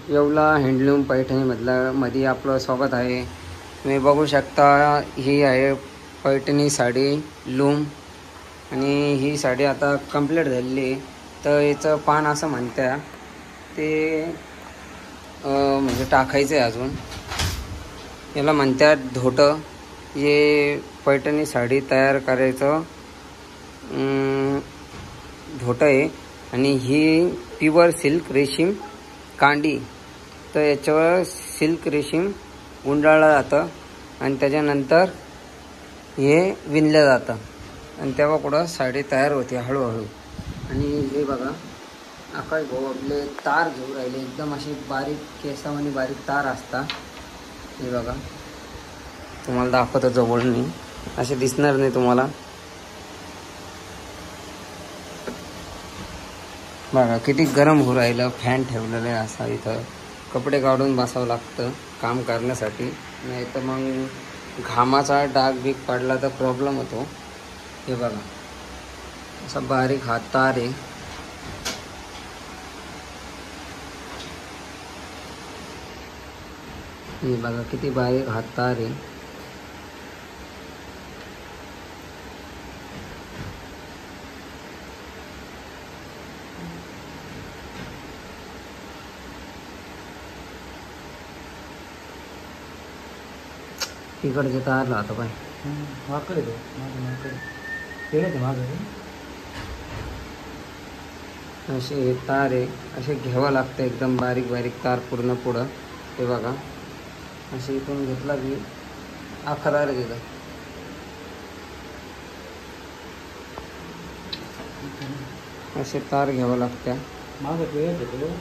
Yeola handloom पैठणीमधला मध्ये आपलं स्वागत आहे. तुम्ही बघू शकता ही आहे पैठणी साडी लूम आणि ही साडी आता कंप्लीट झालेली आहे. तर याचं पान असं म्हणत्या ते म्हणजे टाकायचं आहे अजून. याला म्हणतात धोटं. हे पैठणी साडी तयार करायचं धोटं आहे आणि ही प्युअर सिल्क रेशीम कांडी. तर याच्यावर सिल्क रेशीम गुंडाळलं जातं आणि त्याच्यानंतर हे विणलं जातं आणि तेव्हा कुठं साडी तयार होते हळूहळू. आणि हे बघा आकाश भाऊ आपले तार घेऊन राहिले, एकदम अशी बारीक केसावानी बारीक तार असतात. हे बघा तुम्हाला दाखवतो जवळनी, असे दिसणार नाही तुम्हाला. बघा किती गरम होऊ राहिलं, फॅन ठेवलेलं आहे असा. इथं कपडे काढून बसावं लागतं काम करण्यासाठी, नाही तर मग घामाचा डाग बीक पडला तर प्रॉब्लेम होतो. हे बघा असा बारीक हात तार आहे. हे बघा किती बारीक हात तार आहे. तिकडचे तार राहतो काय वाकडे तो माझं माकडे ते मागं असे हे तार आहे, असे घ्यावं लागतं एकदम बारीक बारीक तार पूर्ण पुढं. हे बघा असे इथून घेतला की अख्खा तार घेतं. असे तार घ्यावं लागत्या. मागं ते येतो